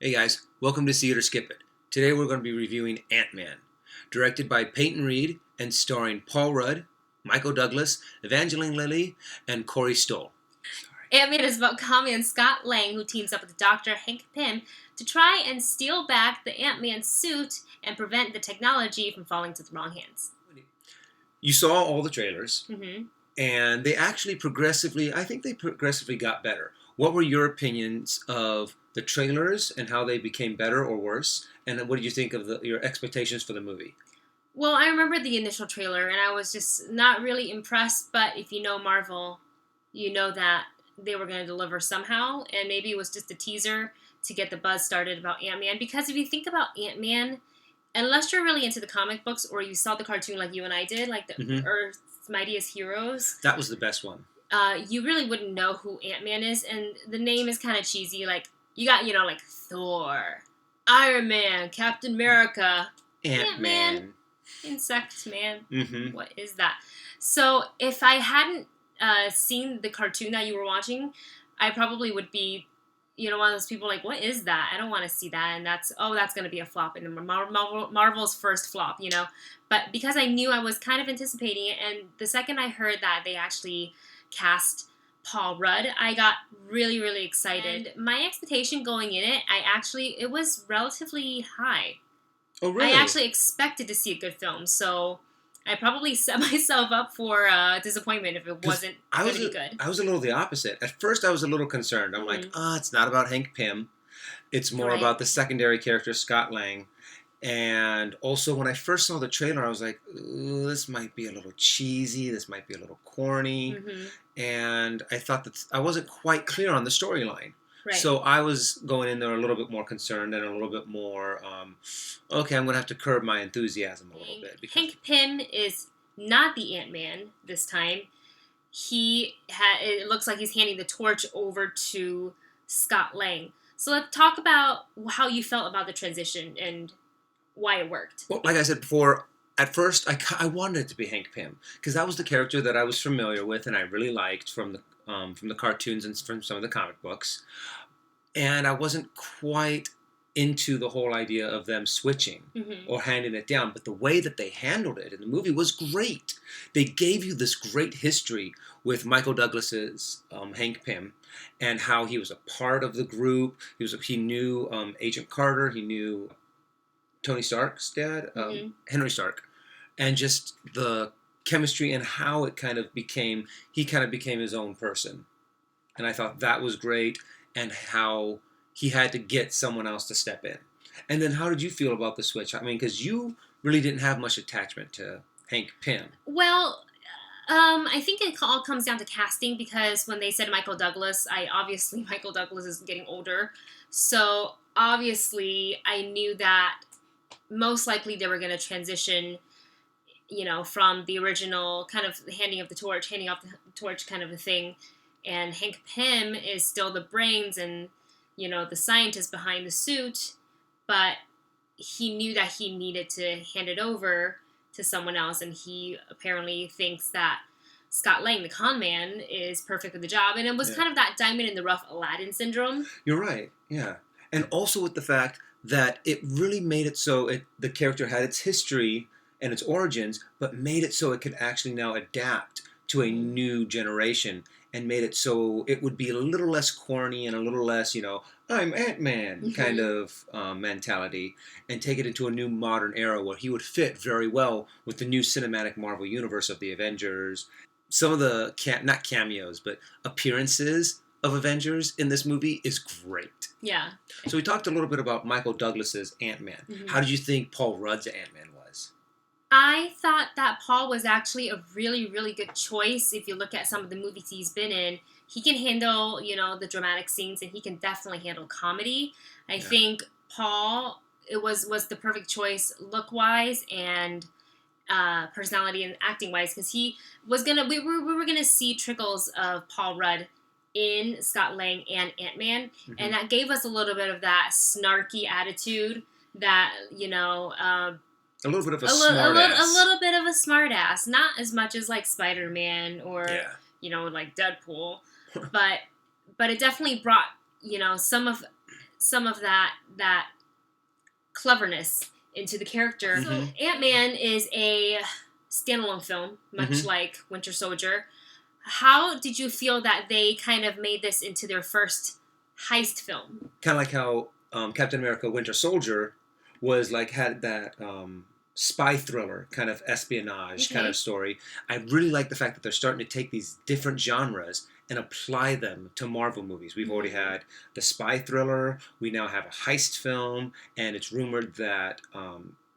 Hey guys, welcome to See It or Skip It. Today we're going to be reviewing Ant-Man, directed by Peyton Reed and starring Paul Rudd, Michael Douglas, Evangeline Lilly, and Corey Stoll. Ant-Man is about comedian Scott Lang, who teams up with Dr. Hank Pym to try and steal back the Ant-Man suit and prevent the technology from falling to the wrong hands. You saw all the trailers, Mm-hmm. and I think they progressively got better. What were your opinions of the trailers and how they became better or worse? And what did you think of your expectations for the movie? Well, I remember the initial trailer, and I was just not really impressed, but if you know Marvel, you know that they were going to deliver somehow, and maybe it was just a teaser to get the buzz started about Ant-Man, because if you think about Ant-Man, unless you're really into the comic books or you saw the cartoon like you and I did, like the Mm-hmm. Earth's Mightiest Heroes, That was the best one. you really wouldn't know who Ant-Man is, and the name is kind of cheesy. Like, you got, like Thor, Iron Man, Captain America, Ant-Man. Insect Man. Mm-hmm. What is that? So if I hadn't seen the cartoon that you were watching, I probably would be, one of those people like, what is that? I don't want to see that. And that's going to be a flop. And Marvel's first flop, But because I knew I was kind of anticipating it, and the second I heard that they actually cast Paul Rudd, I got really, really excited. And my expectation going in it was relatively high. Oh, really? I actually expected to see a good film, so I probably set myself up for disappointment if it wasn't going to be good. I was a little the opposite. At first, I was a little concerned. I'm like, it's not about Hank Pym. It's more about the secondary character, Scott Lang. And also, when I first saw the trailer, I was like, ooh, this might be a little cheesy. This might be a little corny. Mm-hmm. And I thought that I wasn't quite clear on the storyline. Right. So I was going in there a little bit more concerned and a little bit more, okay, I'm going to have to curb my enthusiasm a little bit. Hank Pym is not the Ant-Man this time. It looks like he's handing the torch over to Scott Lang. So let's talk about how you felt about the transition and why it worked. Well, like I said before, at first I wanted it to be Hank Pym because that was the character that I was familiar with and I really liked from the cartoons and from some of the comic books. And I wasn't quite into the whole idea of them switching or handing it down. But the way that they handled it in the movie was great. They gave you this great history with Michael Douglas's Hank Pym and how he was a part of the group. He knew Agent Carter. He knew Tony Stark's dad, Henry Stark. And just the chemistry and how he kind of became his own person. And I thought that was great. And how he had to get someone else to step in. And then how did you feel about the switch? I mean, because you really didn't have much attachment to Hank Pym. Well, I think it all comes down to casting because when they said Michael Douglas, Michael Douglas is getting older. So obviously I knew that most likely they were going to transition, from the original kind of handing off the torch kind of a thing. And Hank Pym is still the brains and, the scientist behind the suit, but he knew that he needed to hand it over to someone else, and he apparently thinks that Scott Lang, the con man, is perfect for the job. And it was kind of that diamond in the rough Aladdin syndrome. You're right, yeah. And also with the fact that it really made it so the character had its history and its origins, but made it so it could actually now adapt to a new generation and made it so it would be a little less corny and a little less, I'm Ant-Man kind of mentality, and take it into a new modern era where he would fit very well with the new cinematic Marvel universe of the Avengers. Some of the, not cameos, but appearances of Avengers in this movie is great. Yeah. So we talked a little bit about Michael Douglas's Ant-Man. How did you think Paul Rudd's Ant-Man was? I thought that Paul was actually a really, really good choice. If you look at some of the movies he's been in, he can handle, the dramatic scenes, and he can definitely handle comedy. I think Paul was the perfect choice look-wise and personality and acting-wise, because we were gonna see trickles of Paul Rudd in Scott Lang and Ant-Man, and that gave us a little bit of that snarky attitude that, a little bit of a smartass. A little bit of a smartass. Not as much as like Spider-Man or like Deadpool, but it definitely brought some of some of that cleverness into the character. Mhm. So Ant-Man is a standalone film, much Mhm. like Winter Soldier. How did you feel that they kind of made this into their first heist film? Kind of like how Captain America: Winter Soldier was like had that spy thriller kind of espionage kind Okay. of story. I really like the fact that they're starting to take these different genres and apply them to Marvel movies. We've already Mhm. had the spy thriller. We now have a heist film, and it's rumored that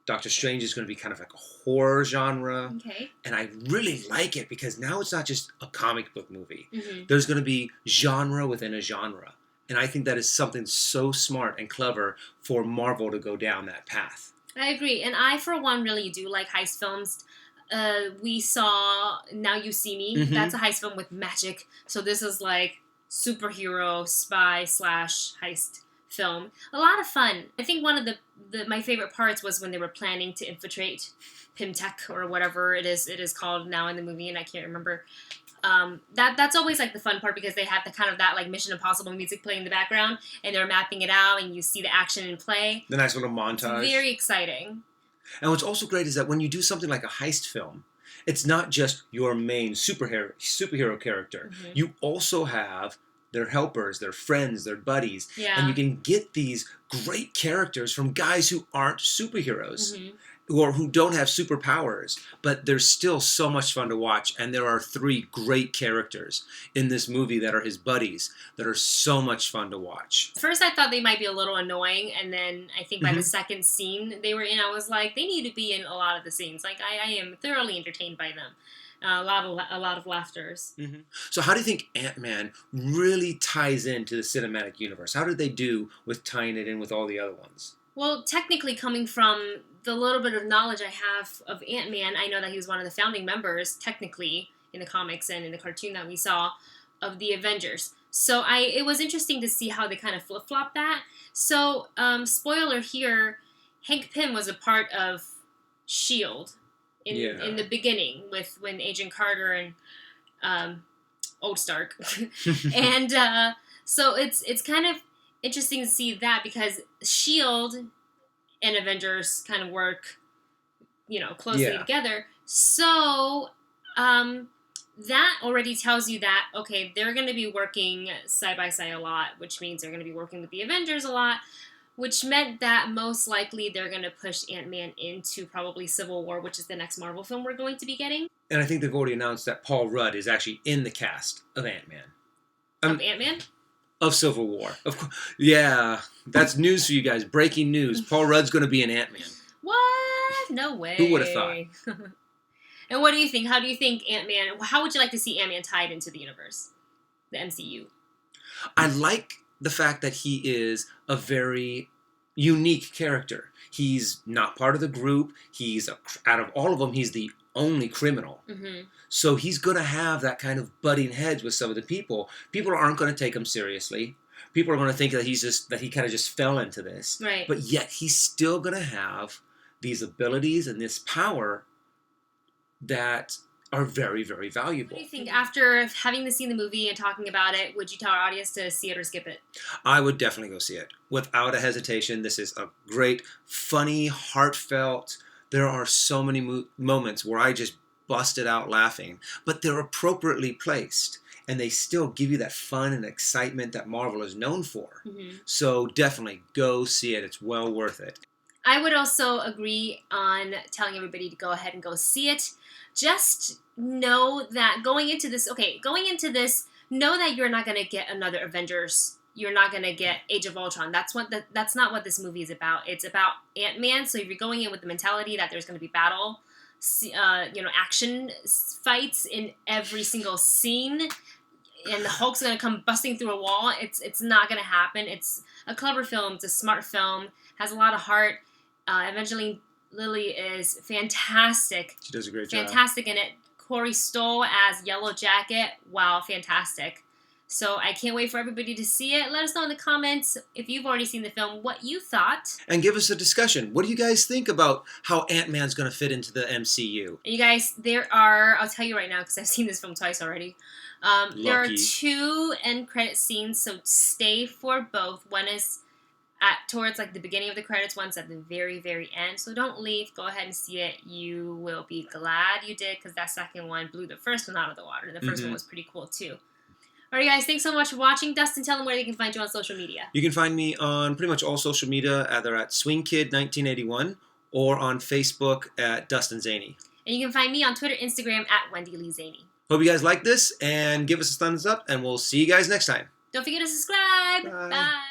Doctor Strange is going to be kind of like a horror genre. Okay. And I really like it because now it's not just a comic book movie. Mm-hmm. There's going to be genre within a genre. And I think that is something so smart and clever for Marvel to go down that path. I agree, and I, for one, really do like heist films. We saw Now You See Me. Mhm. That's a heist film with magic. So this is like superhero spy slash heist film. A lot of fun. I think one of my favorite parts was when they were planning to infiltrate Pimtech or whatever it is called now in the movie, and I can't remember. That's always like the fun part because they have the kind of that like Mission Impossible music playing in the background, and they're mapping it out, and you see the action in play. The nice little It's montage. very exciting. And what's also great is that when you do something like a heist film, it's not just your main superhero character. Mhm. You also have their helpers, their friends, their buddies. Yeah. And you can get these great characters from guys who aren't superheroes. Mhm. Or who don't have superpowers, but they're still so much fun to watch. And there are 3 great characters in this movie that are his buddies that are so much fun to watch. First, I thought they might be a little annoying, and then I think by the Mhm. second scene they were in, I was like, they need to be in a lot of the scenes. Like, I am thoroughly entertained by them. A lot of laughters. Mm-hmm. So how do you think Ant-Man really ties into the cinematic universe? How did they do with tying it in with all the other ones? Well, technically, coming from the little bit of knowledge I have of Ant-Man, I know that he was one of the founding members, technically, in the comics and in the cartoon that we saw, of the Avengers. So it was interesting to see how they kind of flip-flop that. So, spoiler here, Hank Pym was a part of S.H.I.E.L.D. in the beginning with when Agent Carter and Old Stark. And so it's kind of interesting to see that because S.H.I.E.L.D. and Avengers kind of work, closely together. So that already tells you that, okay, they're going to be working side by side a lot, which means they're going to be working with the Avengers a lot, which meant that most likely they're going to push Ant-Man into probably Civil War, which is the next Marvel film we're going to be getting. And I think they've already announced that Paul Rudd is actually in the cast of Ant-Man. Of Ant-Man? Of Civil War. Of course. Yeah, that's news for you guys. Breaking news. Paul Rudd's going to be in Ant-Man. What? No way. Who would have thought? And what do you think? How do you think Ant-Man... How would you like to see Ant-Man tied into the universe? The MCU? I like the fact that he is a very unique character. He's not part of the group. Out of all of them, he's the only criminal. Mm-hmm. So he's going to have that kind of butting heads with some of the people. People aren't going to take him seriously. People are going to think that he kind of just fell into this. Right. But yet he's still going to have these abilities and this power that are very, very valuable. What do you think? After having seen the movie and talking about it, would you tell our audience to see it or skip it? I would definitely go see it. Without a hesitation, this is a great, funny, heartfelt... There are so many moments where I just busted out laughing, but they're appropriately placed, and they still give you that fun and excitement that Marvel is known for. Mm-hmm. So definitely go see it. It's well worth it. I would also agree on telling everybody to go ahead and go see it. Just know that going into this, know that you're not going to get another Avengers. You're not going to get Age of Ultron. That's not what this movie is about. It's about Ant-Man. So if you're going in with the mentality that there's going to be battle, action fights in every single scene, and the Hulk's going to come busting through a wall, it's not going to happen. It's a clever film. It's a smart film. Has a lot of heart. Evangeline Lilly is fantastic. She does a great job. Fantastic in it. Corey Stoll as Yellow Jacket. Wow, fantastic. So I can't wait for everybody to see it. Let us know in the comments, if you've already seen the film, what you thought. And give us a discussion. What do you guys think about how Ant-Man's going to fit into the MCU? You guys, I'll tell you right now, because I've seen this film twice already. There are 2 end credit scenes, so stay for both. One is towards like the beginning of the credits. One's at the very, very end. So don't leave. Go ahead and see it. You will be glad you did, because that second one blew the first one out of the water. And the first one was pretty cool too. All right, guys. Thanks so much for watching. Dustin, tell them where they can find you on social media. You can find me on pretty much all social media, either at SwingKid1981 or on Facebook at Dustin Zaney. And you can find me on Twitter, Instagram at Wendy Lee Zaney. Hope you guys like this, and give us a thumbs up, and we'll see you guys next time. Don't forget to subscribe. Bye. Bye.